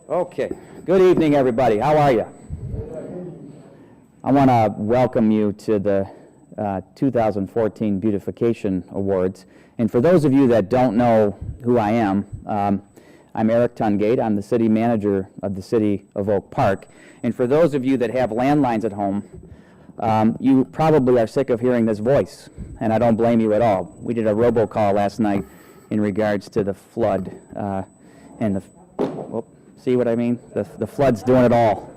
Okay. Good evening, everybody. How are you? I want to welcome you to the 2014 Beautification Awards. And for those of you that don't know who I am, I'm ERIK TUNGATE. I'm the city manager of the city of Oak Park. And for those of you that have landlines at home, you probably are sick of hearing this voice, and I don't blame you at all. We did a robocall last night in regards to the flood, and see what I mean? The flood's doing it all.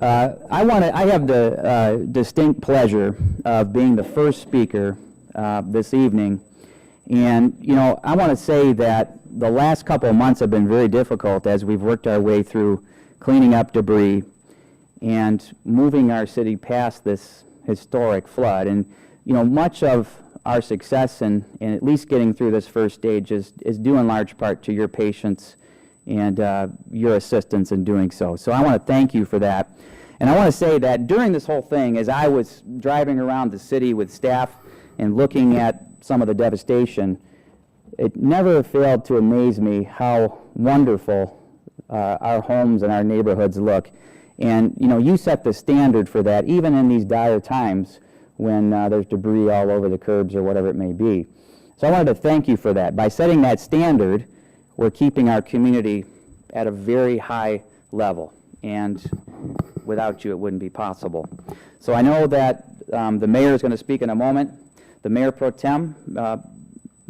I have the distinct pleasure of being the first speaker this evening, and I want to say that the last couple of months have been very difficult as we've worked our way through cleaning up debris and moving our city past this historic flood. And much of our success in at least getting through this first stage is due in large part to your patience and your assistance in doing so. So I want to thank you for that. And I want to say that during this whole thing, as I was driving around the city with staff and looking at some of the devastation, it never failed to amaze me how wonderful our homes and our neighborhoods look. And you set the standard for that, even in these dire times when there's debris all over the curbs or whatever it may be. So I wanted to thank you for that. By setting that standard, we're keeping our community at a very high level, and without you it wouldn't be possible. So I know that the mayor is going to speak in a moment. The mayor pro tem,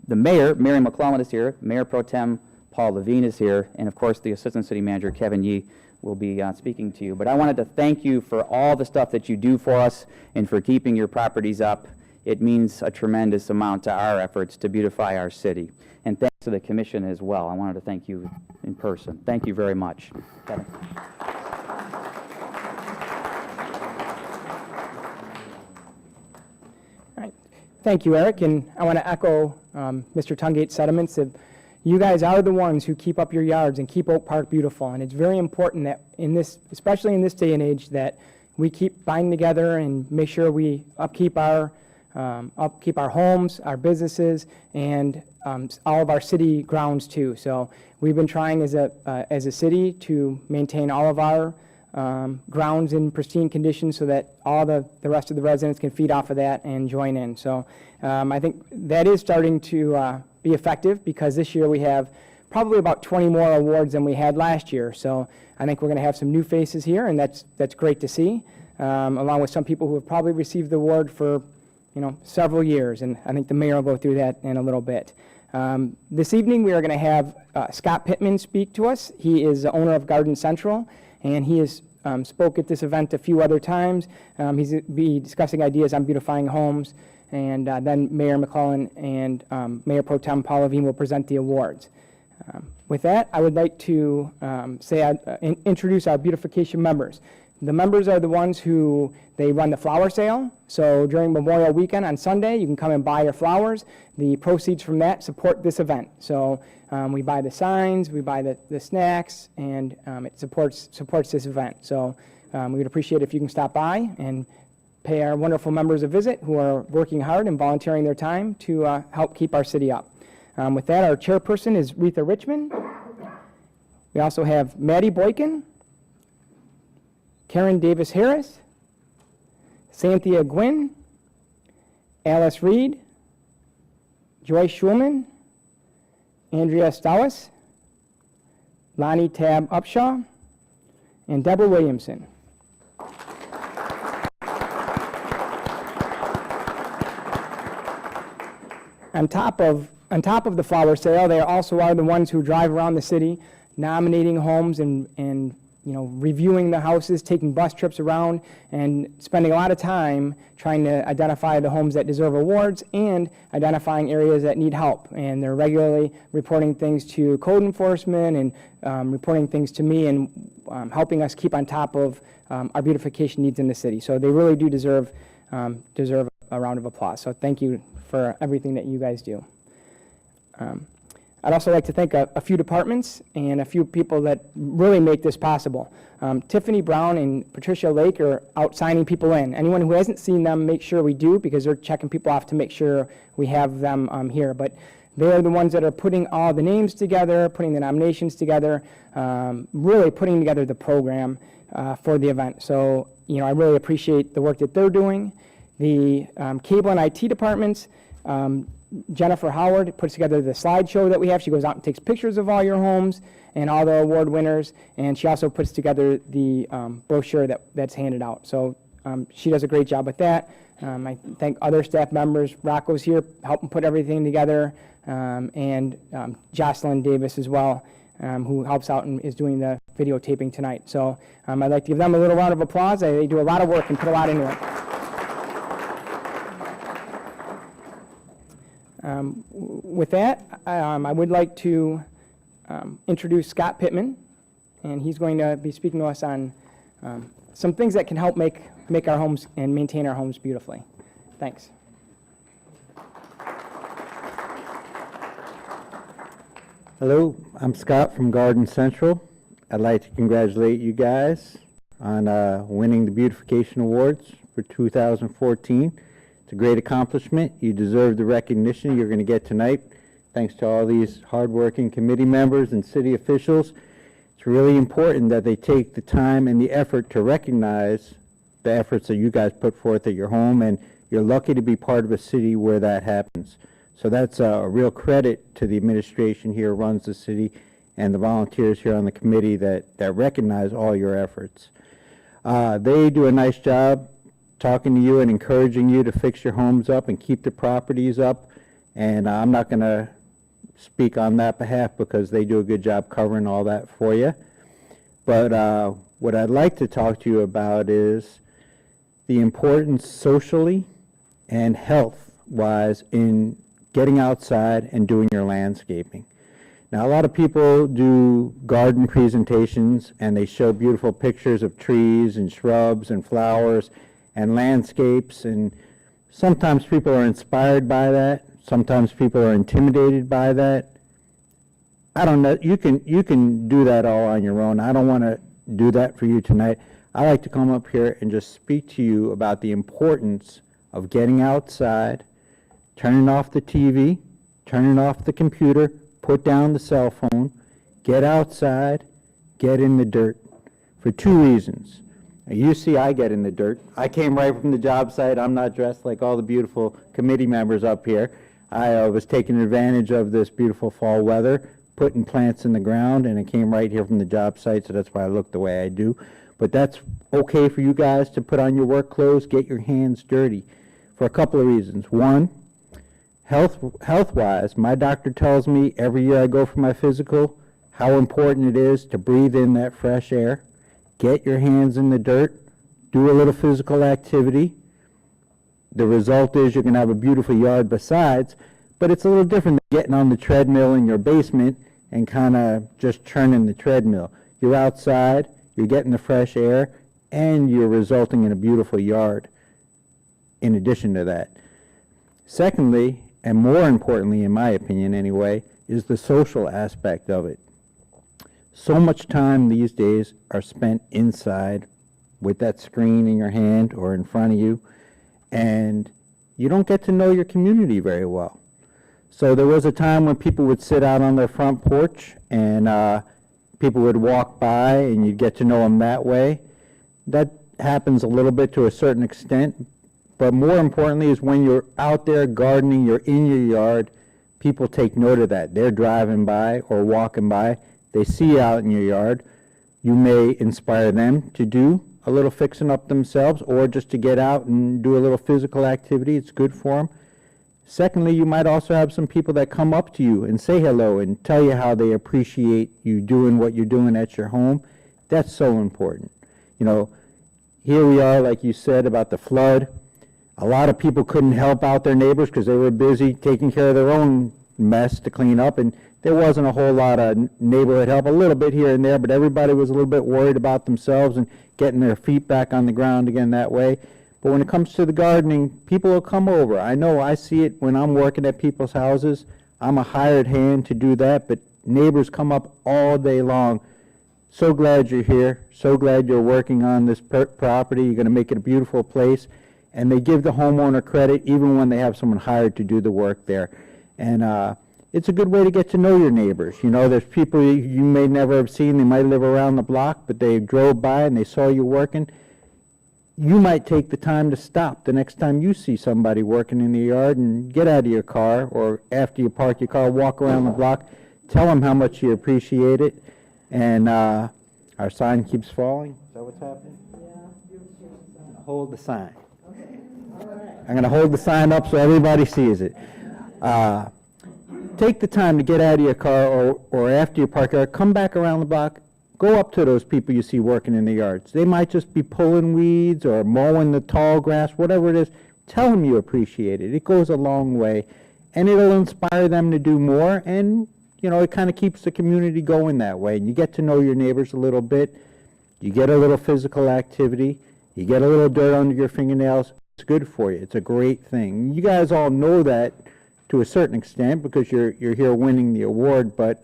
Marian McClellan is here, Mayor pro tem Paul Levine is here, and of course the assistant city manager Kevin Yee will be speaking to you. But I wanted to thank you for all the stuff that you do for us and for keeping your properties up. It means a tremendous amount to our efforts to beautify our city. And thanks to the commission as well. I wanted to thank you in person. Thank you very much. Kevin. All right. Thank you, Eric. And I want to echo Mr. Tungate's sentiments that you guys are the ones who keep up your yards and keep Oak Park beautiful. And it's very important that in this, especially in this day and age, that we keep binding together and make sure we upkeep our homes, our businesses, and all of our city grounds too. So we've been trying as a city to maintain all of our grounds in pristine condition so that all the rest of the residents can feed off of that and join in. So I think that is starting to be effective, because this year we have probably about 20 more awards than we had last year. So I think we're going to have some new faces here, and that's great to see, along with some people who have probably received the award for several years, and I think the mayor will go through that in a little bit. This evening we are going to have Scott Pittman speak to us. He is the owner of Garden Central, and he has spoke at this event a few other times. He's going to be discussing ideas on beautifying homes, and then Mayor McClellan and Mayor Pro Tem Paul Levine will present the awards. With that, I would like to introduce our beautification members. The members are the ones who they run the flower sale. So during Memorial Weekend on Sunday, you can come and buy your flowers. The proceeds from that support this event. So we buy the signs, we buy the snacks, and it supports this event. So we would appreciate it if you can stop by and pay our wonderful members a visit who are working hard and volunteering their time to help keep our city up. With that, our chairperson is REATHA Richmond. We also have Maddie Boykin, Karen Davis Harris, Cynthia Gwynn, Alice Reed, Joyce Schulman, Andrea Stowis, Lonnie Tab Upshaw, and Deborah Williamson. On top of the flower sale, they also are the ones who drive around the city, nominating homes and reviewing the houses, taking bus trips around, and spending a lot of time trying to identify the homes that deserve awards and identifying areas that need help. And they're regularly reporting things to code enforcement and reporting things to me, and helping us keep on top of our beautification needs in the city. So they really do deserve a round of applause. So thank you for everything that you guys do. I'd also like to thank a few departments and a few people that really make this possible. Tiffany Brown and Patricia Lake are out signing people in. Anyone who hasn't seen them, make sure we do, because they're checking people off to make sure we have them here. But They're the ones that are putting all the names together, putting the nominations together, really putting together the program for the event. So, I really appreciate the work that they're doing. The cable and IT departments, Jennifer Howard puts together the slideshow that we have. She goes out and takes pictures of all your homes and all the award winners, and she also puts together the brochure that's handed out. So she does a great job with that. I thank other staff members. Rocco's here helping put everything together, and Jocelyn Davis as well, who helps out and is doing the videotaping tonight. So I'd like to give them a little round of applause. They do a lot of work and put a lot into it. With that, I would like to introduce Scott Pittman, and he's going to be speaking to us on some things that can help make our homes and maintain our homes beautifully. Thanks. Hello, I'm Scott from Garden Central. I'd like to congratulate you guys on winning the Beautification Awards for 2014. It's a great accomplishment. You deserve the recognition you're going to get tonight. Thanks to all these hardworking committee members and city officials. It's really important that they take the time and the effort to recognize the efforts that you guys put forth at your home, and you're lucky to be part of a city where that happens. So that's a real credit to the administration here who runs the city and the volunteers here on the committee that recognize all your efforts. They do a nice job talking to you and encouraging you to fix your homes up and keep the properties up. And I'm not going to speak on that behalf because they do a good job covering all that for you. But what I'd like to talk to you about is the importance socially and health-wise in getting outside and doing your landscaping. Now, a lot of people do garden presentations and they show beautiful pictures of trees and shrubs and flowers and landscapes, and sometimes people are inspired by that. Sometimes people are intimidated by that. I don't know. You can do that all on your own. I don't want to do that for you tonight. I like to come up here and just speak to you about the importance of getting outside, turning off the TV, turning off the computer, put down the cell phone, get outside, get in the dirt, for two reasons. You see I get in the dirt. I came right from the job site. I'm not dressed like all the beautiful committee members up here. I was taking advantage of this beautiful fall weather, putting plants in the ground, and I came right here from the job site, so that's why I look the way I do. But that's okay for you guys to put on your work clothes, get your hands dirty, for a couple of reasons. One, health-wise, my doctor tells me every year I go for my physical how important it is to breathe in that fresh air. Get your hands in the dirt, do a little physical activity. The result is you're going to have a beautiful yard besides, but it's a little different than getting on the treadmill in your basement and kind of just churning the treadmill. You're outside, you're getting the fresh air, and you're resulting in a beautiful yard in addition to that. Secondly, and more importantly in my opinion anyway, is the social aspect of it. So much time these days are spent inside with that screen in your hand or in front of you, and you don't get to know your community very well. So there was a time when people would sit out on their front porch and people would walk by and you'd get to know them that way. That happens a little bit to a certain extent, but more importantly is when you're out there gardening, you're in your yard, people take note of that. They're driving by or walking by. They see you out in your yard. You may inspire them to do a little fixing up themselves or just to get out and do a little physical activity. It's good for them. Secondly, you might also have some people that come up to you and say hello and tell you how they appreciate you doing what you're doing at your home. That's so important. You know, here we are, like you said, about the flood. A lot of people couldn't help out their neighbors because they were busy taking care of their own mess to clean up, and there wasn't a whole lot of neighborhood help, a little bit here and there, but everybody was a little bit worried about themselves and getting their feet back on the ground again that way. But when it comes to the gardening, people will come over. I know I see it when I'm working at people's houses. I'm a hired hand to do that, but neighbors come up all day long. So glad you're here. So glad you're working on this property. You're going to make it a beautiful place. And they give the homeowner credit even when they have someone hired to do the work there. And it's a good way to get to know your neighbors. You know, there's people you may never have seen. They might live around the block, but they drove by and they saw you working. You might take the time to stop the next time you see somebody working in the yard and get out of your car, or after you park your car, walk around the block, tell them how much you appreciate it. And our sign keeps falling. Is that what's happening? Yeah. Hold the sign. Okay. All right. I'm going to hold the sign up so everybody sees it. Take the time to get out of your car, or after you park your car, come back around the block, go up to those people you see working in the yards. They might just be pulling weeds or mowing the tall grass, whatever it is. Tell them you appreciate it. It goes a long way, and it'll inspire them to do more, and you know, it kind of keeps the community going that way. And you get to know your neighbors a little bit. You get a little physical activity. You get a little dirt under your fingernails. It's good for you. It's a great thing. You guys all know that to a certain extent because you're here winning the award, but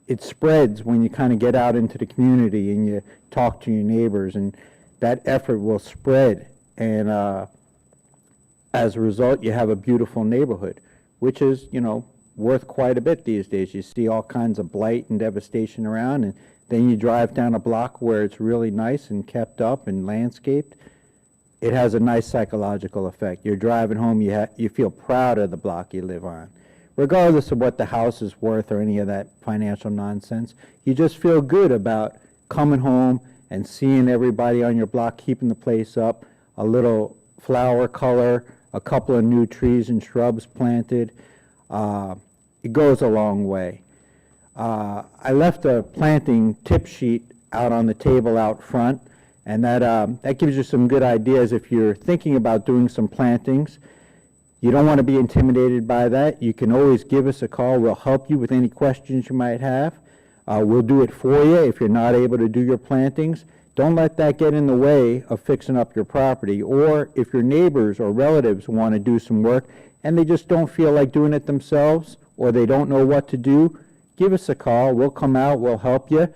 it spreads when you kind of get out into the community and you talk to your neighbors, and that effort will spread. And as a result, you have a beautiful neighborhood, which is, you know, worth quite a bit these days. You see all kinds of blight and devastation around, and then you drive down a block where it's really nice and kept up and landscaped. It has a nice psychological effect. You're driving home, you feel proud of the block you live on. Regardless of what the house is worth or any of that financial nonsense, you just feel good about coming home and seeing everybody on your block keeping the place up, a little flower color, a couple of new trees and shrubs planted. It goes a long way. I left a planting tip sheet out on the table out front, and that gives you some good ideas if you're thinking about doing some plantings. You don't want to be intimidated by that. You can always give us a call. We'll help you with any questions you might have. We'll do it for you if you're not able to do your plantings. Don't let that get in the way of fixing up your property. Or if your neighbors or relatives want to do some work and they just don't feel like doing it themselves, or they don't know what to do, give us a call. We'll come out, we'll help you,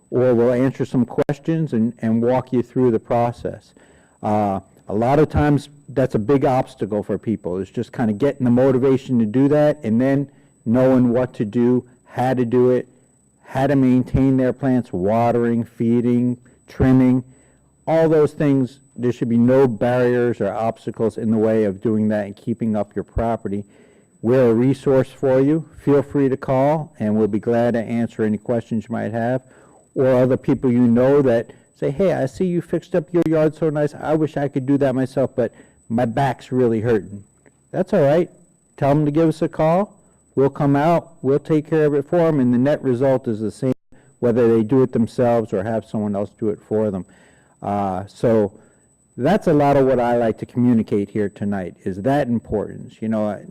or we'll answer some questions and walk you through the process. A lot of times that's a big obstacle for people, is just kind of getting the motivation to do that, and then knowing what to do, how to do it, how to maintain their plants, watering, feeding, trimming, all those things. There should be no barriers or obstacles in the way of doing that and keeping up your property. We're a resource for you. Feel free to call, and we'll be glad to answer any questions you might have, or other people you know that say, hey, I see you fixed up your yard so nice. I wish I could do that myself, but my back's really hurting. That's all right. Tell them to give us a call. We'll come out. We'll take care of it for them, and the net result is the same, whether they do it themselves or have someone else do it for them. So that's a lot of what I like to communicate here tonight, is that importance. You know,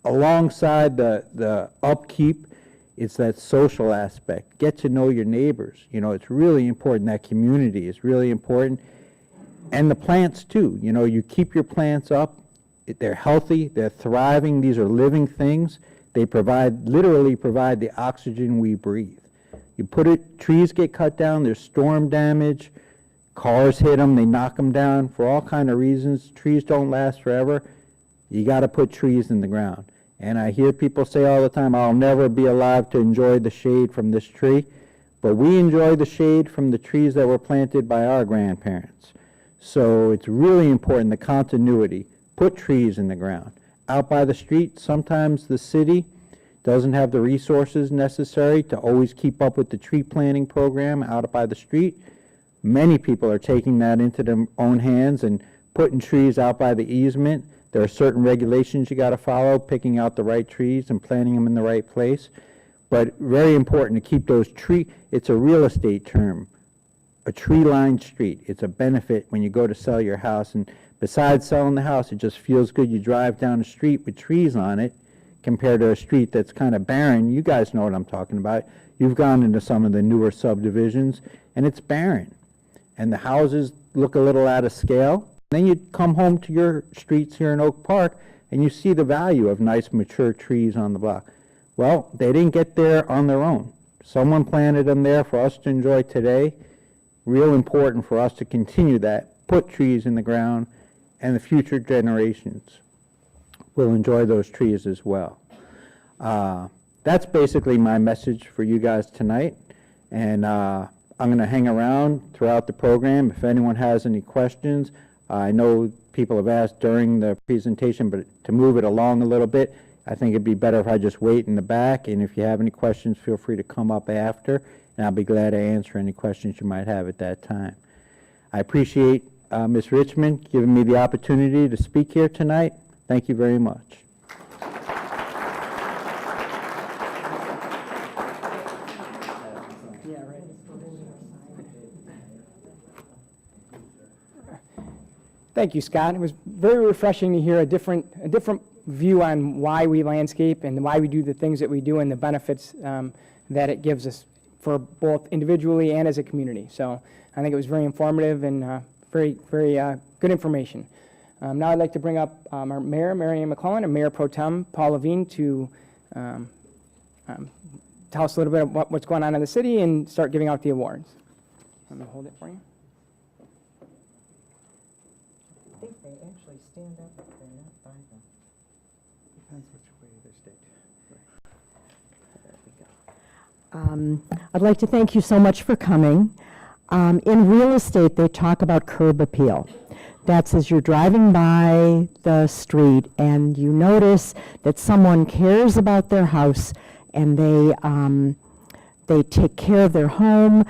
alongside the upkeep, it's that social aspect. Get to know your neighbors. You know, it's really important. That community is really important. And the plants too. You know, you keep your plants up. They're healthy. They're thriving. These are living things. They literally provide the oxygen we breathe. You put it, trees get cut down. There's storm damage. Cars hit them. They knock them down for all kind of reasons. Trees don't last forever. You got to put trees in the ground. And I hear people say all the time, I'll never be alive to enjoy the shade from this tree. But we enjoy the shade from the trees that were planted by our grandparents. So it's really important, the continuity. Put trees in the ground. Out by the street, sometimes the city doesn't have the resources necessary to always keep up with the tree planting program out by the street. Many people are taking that into their own hands and putting trees out by the easement. There are certain regulations you got to follow, picking out the right trees and planting them in the right place. But very important to keep those it's a real estate term, a tree-lined street. It's a benefit when you go to sell your house. And besides selling the house, it just feels good. You drive down the street with trees on it compared to a street that's kind of barren. You guys know what I'm talking about. You've gone into some of the newer subdivisions, and it's barren. And the houses look a little out of scale. Then you come home to your streets here in Oak Park, and you see the value of nice mature trees on the block. Well, they didn't get there on their own. Someone planted them there for us to enjoy today. Real important for us to continue that. Put trees in the ground, and the future generations will enjoy those trees as well. That's basically my message for you guys tonight, and I'm going to hang around throughout the program. If anyone has any questions, I know people have asked during the presentation, but to move it along a little bit, I think it'd be better if I just wait in the back, and if you have any questions, feel free to come up after, and I'll be glad to answer any questions you might have at that time. I appreciate Ms. Richmond giving me the opportunity to speak here tonight. Thank you very much. Thank you, Scott. It was very refreshing to hear a different view on why we landscape and why we do the things that we do and the benefits that it gives us for both individually and as a community. So I think it was very informative and very good information. Now I'd like to bring up our Mayor, MARIAN McCLELLAN, and Mayor Pro Tem, Paul Levine, to tell us a little bit about what's going on in the city and start giving out the awards. I'm going to hold it for you. I think they actually stand up if they're not by them. Depends which way they're staked. I'd like to thank you so much for coming. In real estate, they talk about curb appeal. That's as you're driving by the street and you notice that someone cares about their house and they take care of their home,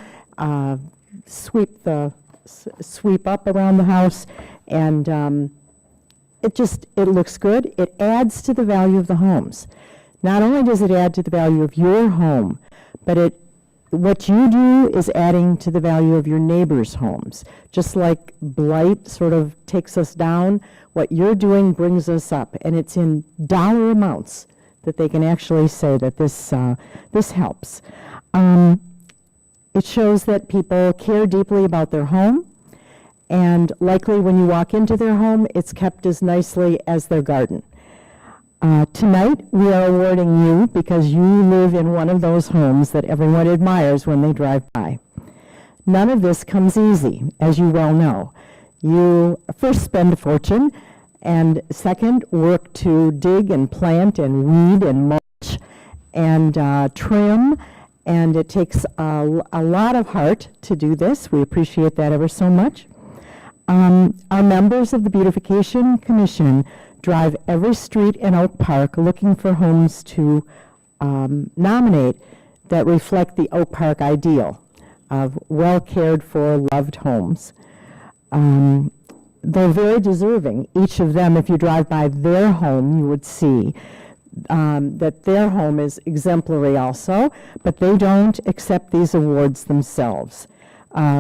sweep up around the house, and it looks good. It adds to the value of the homes. Not only does it add to the value of your home, but what you do is adding to the value of your neighbors' homes. Just like blight sort of takes us down, what you're doing brings us up, and it's in dollar amounts that they can actually say that this helps. It shows that people care deeply about their home, and likely when you walk into their home, it's kept as nicely as their garden. Tonight, we are awarding you because you live in one of those homes that everyone admires when they drive by. None of this comes easy, as you well know. You first spend a fortune, and second, work to dig and plant and weed and mulch and trim, and it takes a lot of heart to do this. We appreciate that ever so much. Our members of the Beautification Commission drive every street in Oak Park looking for homes to nominate that reflect the Oak Park ideal of well cared for, loved homes. They're very deserving. Each of them, if you drive by their home, you would see that their home is exemplary also, but they don't accept these awards themselves.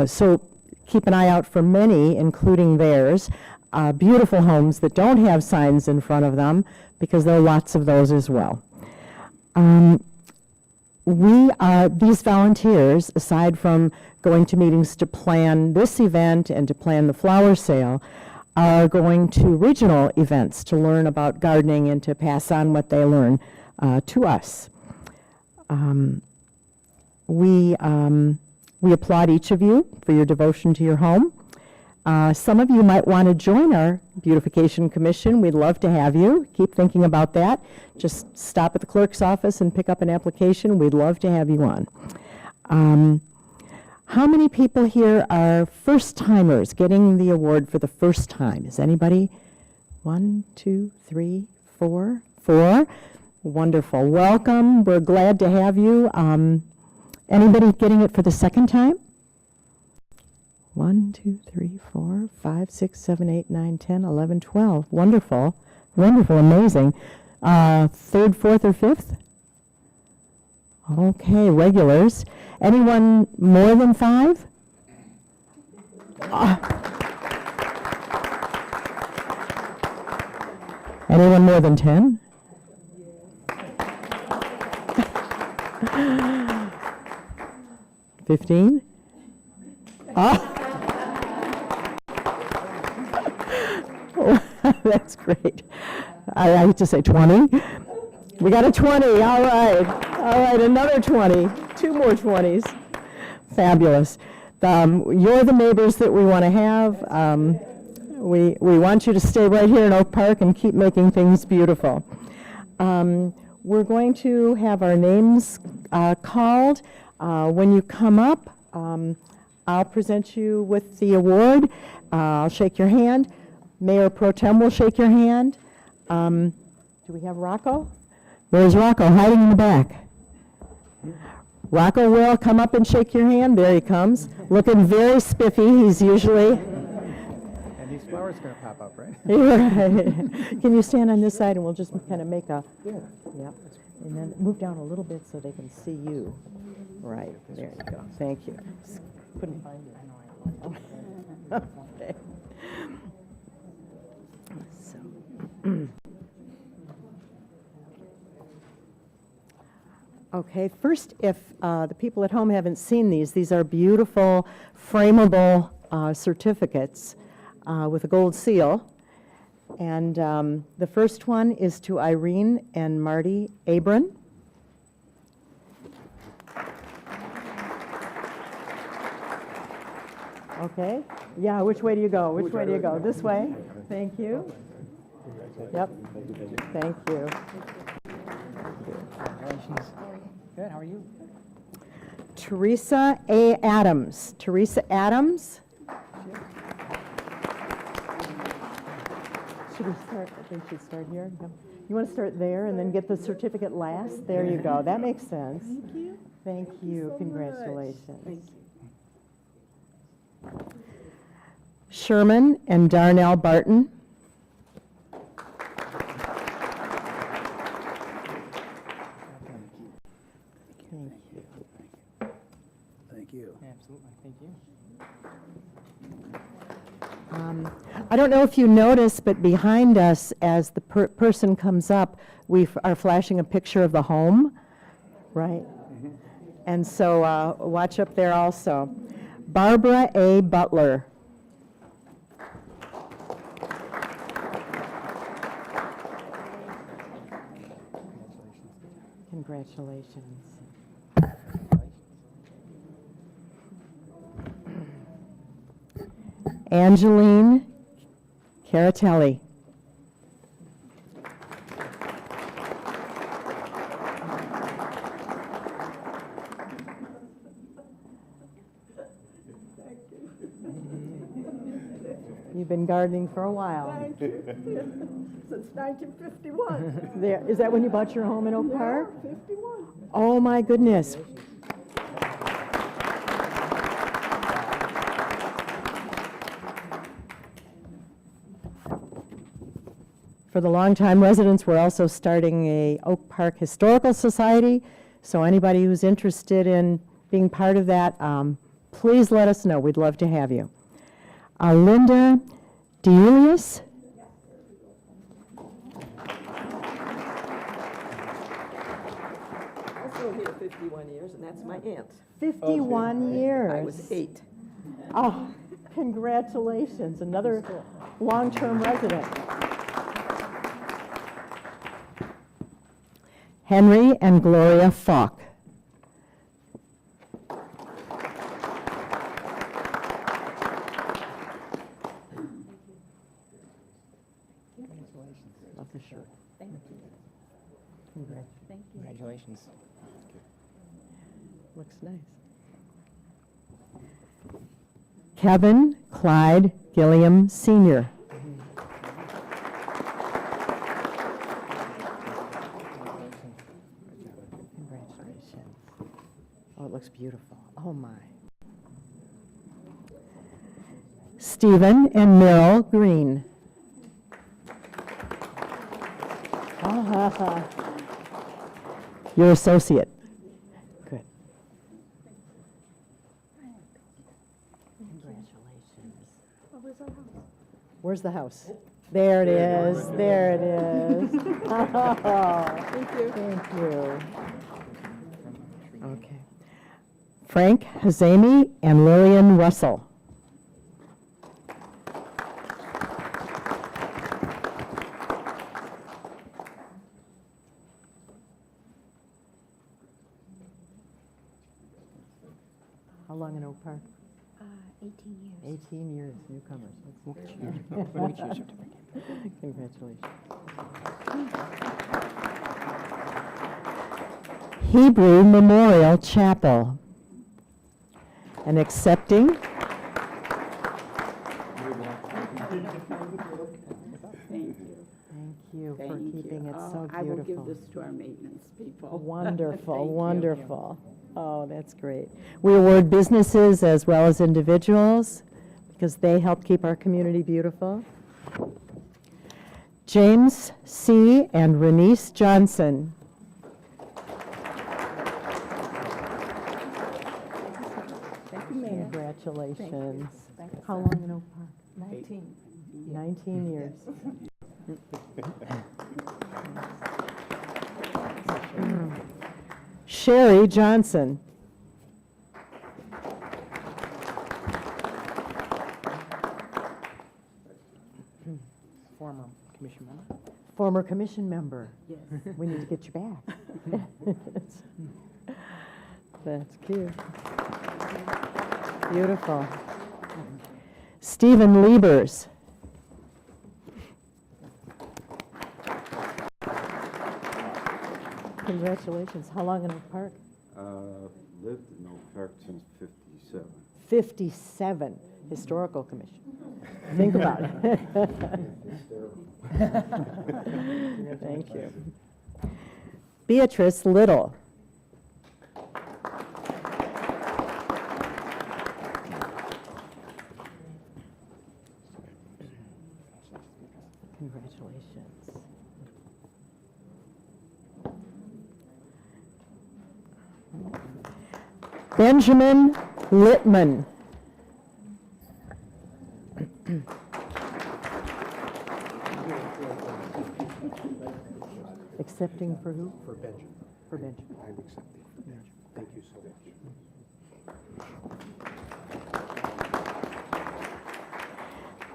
So keep an eye out for many, including theirs, beautiful homes that don't have signs in front of them, because there are lots of those as well. These volunteers, aside from going to meetings to plan this event and to plan the flower sale, are going to regional events to learn about gardening and to pass on what they learn to us. We applaud each of you for your devotion to your home. Some of you might want to join our Beautification Commission. We'd love to have you. Keep thinking about that. Just stop at the clerk's office and pick up an application. We'd love to have you on. How many people here are first-timers getting the award for the first time? Is anybody? 1, 2, 3, 4? 4? Wonderful. Welcome. We're glad to have you. Anybody getting it for the second time? 1, 2, 3, 4, 5, 6, 7, 8, 9, 10, 11, 12. Wonderful. Wonderful. Amazing. Third, fourth, or fifth? Okay, regulars. Anyone more than 5? Anyone more than 10? $15? That's great. I hate to say 20. We got a 20. All right, another 20. 2 more 20s. Fabulous. You're the neighbors that we want to have. We want you to stay right here in Oak Park and keep making things beautiful. we're going to have our names called. When you come up, I'll present you with the award. I'll shake your hand. Mayor Pro Tem will shake your hand. Do we have Rocco? Where's Rocco? Hiding in the back. Rocco will come up and shake your hand. There he comes. Looking very spiffy. He's usually... And these flowers are going to pop up, right? Right. Can you stand on this side and we'll just kind of make a... Yep. And then move down a little bit so they can see you. Right. There you go. Thank you. Couldn't find you. Okay. So. Okay, first, if the people at home haven't seen these are beautiful frameable certificates with a gold seal. And the first one is to Irene and Marty Abram. Okay, yeah, which way do you go? Which way do you go? This way? Thank you. Yep, thank you. Congratulations. Good, how are you? Teresa A. Adams. Teresa Adams. Should we start? I think we should start here. You want to start there and then get the certificate last? There you go. That makes sense. Thank you. Thank you. Congratulations. Thank you. Sherman and Darnell Barton. Thank you. Absolutely, thank you. I don't know if you notice, but behind us, as the person comes up, we are flashing a picture of the home, right? And so watch up there also. Barbara A. Butler. Congratulations. Angeline Caratelli. You've been gardening for a while. Thank you. Since 1951. There, is that when you bought your home in Oak Park? 51. Oh my goodness. For the longtime residents, we're also starting a Oak Park Historical Society. So anybody who's interested in being part of that, please let us know. We'd love to have you. Linda DeUlius. Also here 51 years, and that's my aunt. 51 years. I was 8. Oh, congratulations. Another long-term resident. Henry and Gloria Falk. Love the shirt. Thank you. Thank you. Congratulations. Looks nice. Kevin Clyde Gilliam Sr. Congratulations. Oh, it looks beautiful. Oh, my. Stephen and Meryl Green. Your associate. Good. Congratulations. Where's the house? There it is. There it is. Thank you. Thank you. Okay. Frank Hazemi and Lillian Russell. How long in Oak Park? 18 years. 18 years, newcomers. We'll get you a certificate. Congratulations. Hebrew Memorial Chapel. And accepting Thank you for Thank keeping you. it Oh, so I will give beautiful. this to our maintenance people. Wonderful, Thank you. wonderful. Oh, that's great. We award businesses as well as individuals because they help keep our community beautiful. James C. and Renice Johnson. Thank you, Mayor. Congratulations. Thank you, How sir. long in Oak Park? 19. 19 years. Sherry Johnson. Former commission member. Former commission member. Yes. We need to get you back. That's cute. Beautiful. Stephen Liebers. Congratulations. How long in Oak Park? Lived in Oak Park since '57. 57. Historical Commission. Think about it. Thank you. Beatrice Little. Congratulations. Benjamin Littman. Accepting for who? For Benjamin. For Benjamin. I'm accepting for Benjamin. Thank you so much.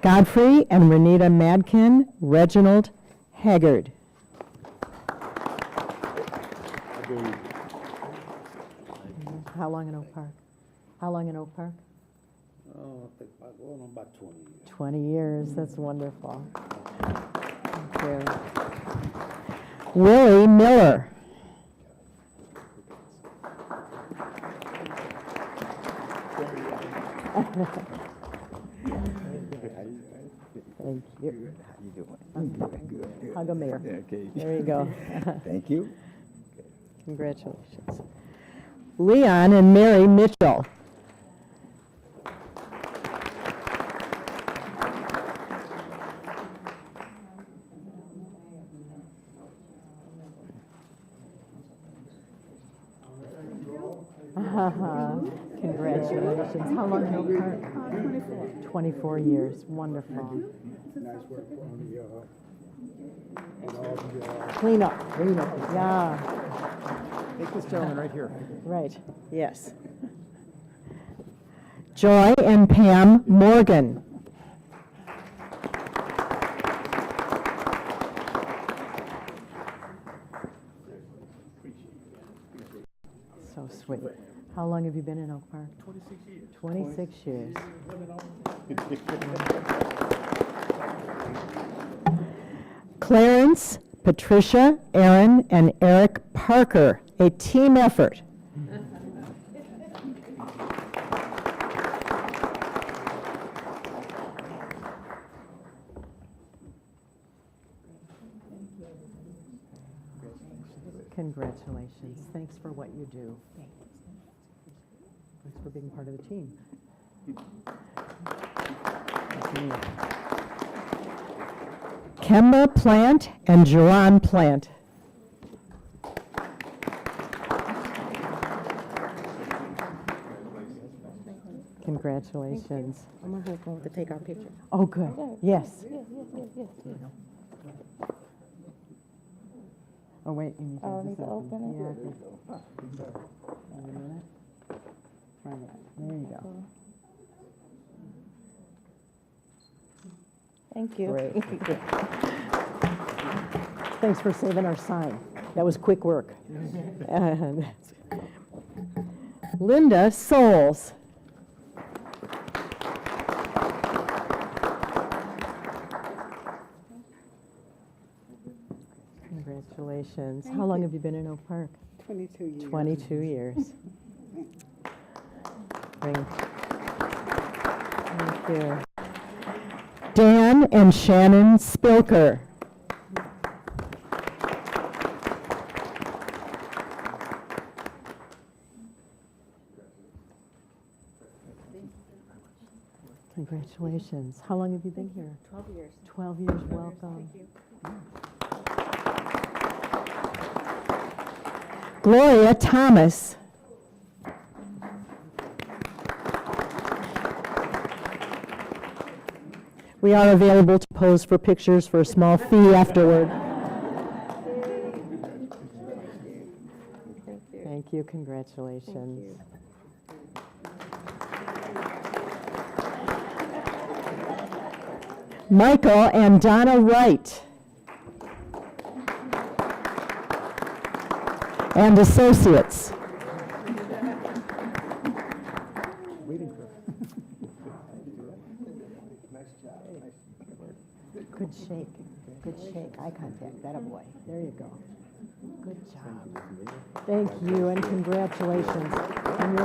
Godfrey and Renita Madkin, Reginald Haggard. How long in Oak Park? How long in Oak Park? Oh, I think about 20 years. 20 years, that's wonderful. Thank you. Willie Miller. Thank you. How you doing? I'm good. Hug a mayor. Okay. There you go. Thank you. Congratulations. Leon and Mary Mitchell. Congratulations. How long in Oak Park? 24. 24 years. Wonderful. Nice work on the, and all the, Clean up. Yeah, Take this gentleman right here. right. Yes. Joy and Pam Morgan. So sweet. How long have you been in Oak Park? 26 years. 26 years. Clarence, Patricia, Aaron, and ERIK Parker, a team effort. Congratulations. Thanks for what you do. Thanks for being part of the team. Kemba Plant and Jerron Plant. Congratulations. I'm going to go to take our picture. Oh, good. Yes. Oh, wait. You need to, Oh, need to open it? Yeah. Wait a minute. There you go. Thank you. Great. Thanks for saving our sign. That was quick work. Linda Souls. Congratulations. How long have you been in Oak Park? 22 years. 22 years. Thank you. Dan and Shannon Spilker. Congratulations. How long have you been here? 12 years. 12 years. Welcome. Gloria Thomas. We are available to pose for pictures for a small fee afterward. Thank you. Congratulations. Michael and Donna Wright. And associates. Good shake. Good shake. Eye contact. That a boy. There you go. Good job. Thank you and congratulations. And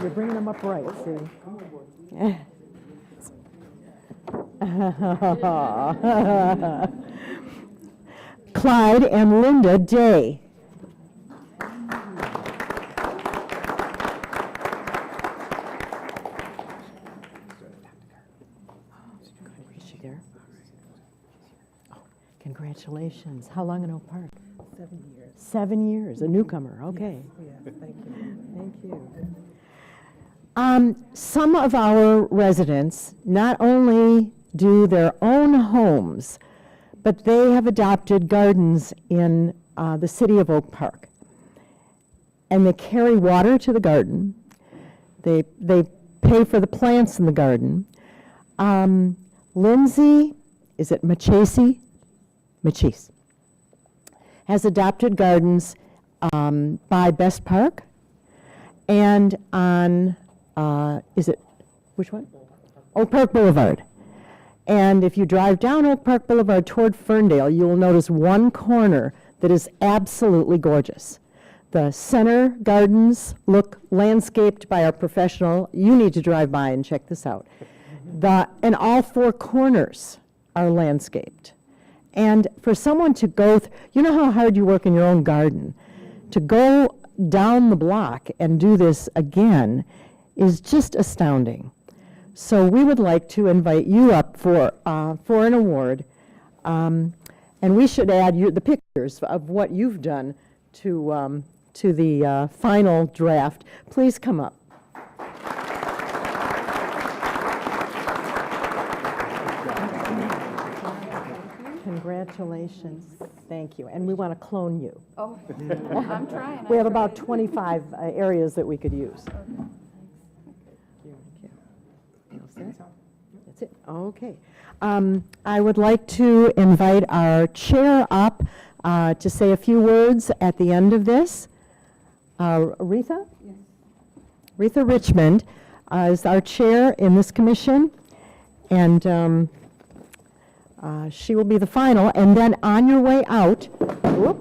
you're bringing them up right, see? Clyde and Linda Day. Is she there? Oh, congratulations. How long in Oak Park? 7 years. 7 years. A newcomer. Okay. Yes, thank you. Thank you. Some of our residents not only do their own homes, but they have adopted gardens in the city of Oak Park. And they carry water to the garden. They pay for the plants in the garden. Lindsay, is it Machese? Machese. Has adopted gardens by Best Park and on, is it, which one? Oak Park Boulevard. And if you drive down Oak Park Boulevard toward Ferndale, you will notice one corner that is absolutely gorgeous. The center gardens look landscaped by our professional. You need to drive by and check this out. And all four corners are landscaped. And for someone to go, you know how hard you work in your own garden, to go down the block and do this again is just astounding. So we would like to invite you up for an award. And we should add the pictures of what you've done to the final draft. Please come up. Congratulations. Thank you. And we want to clone you. Oh, I'm trying. We have about 25 areas that we could use. That's it. Okay. I would like to invite our chair up to say a few words at the end of this. REATHA? Yes. REATHA Richmond is our chair in this commission, and she will be the final. And then on your way out, whoop,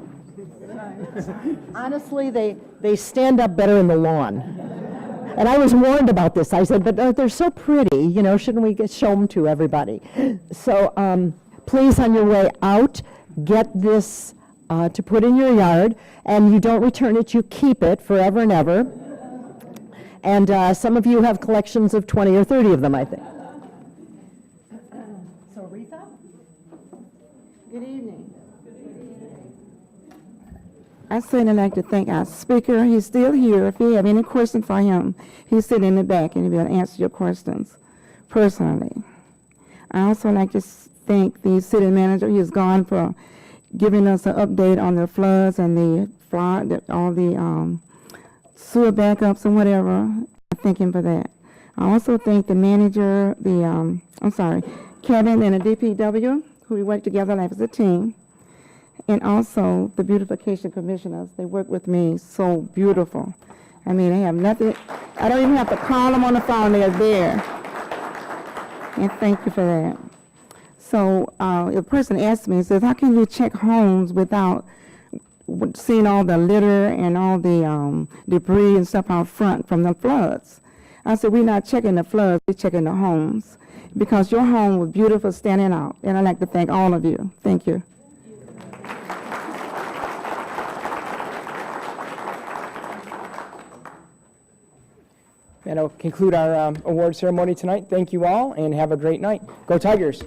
honestly, they stand up better in the lawn. And I was warned about this. I said, but they're so pretty, you know, shouldn't we show them to everybody? So please, on your way out, get this to put in your yard, and you don't return it, you keep it forever and ever. And some of you have collections of 20 or 30 of them, I think. So, REATHA? Good evening. I certainly like to thank our speaker. He's still here. If you have any questions for him, he's sitting in the back and he'll be able to answer your questions personally. I also like to thank the city manager. He's gone for giving us an update on the floods and the flood, all the sewer backups and whatever. I thank him for that. I also thank the manager, Kevin and the DPW, who we work together like as a team. And also the beautification commissioners. They work with me so beautiful. I mean, they have nothing, I don't even have to call them on the phone, they're there. And thank you for that. So a person asked me, says, how can you check homes without seeing all the litter and all the debris and stuff out front from the floods. I said, we're not checking the floods, we're checking the homes, because your home was beautiful standing out. And I'd like to thank all of you. Thank you. That'll conclude our award ceremony tonight. Thank you all, and have a great night. Go Tigers!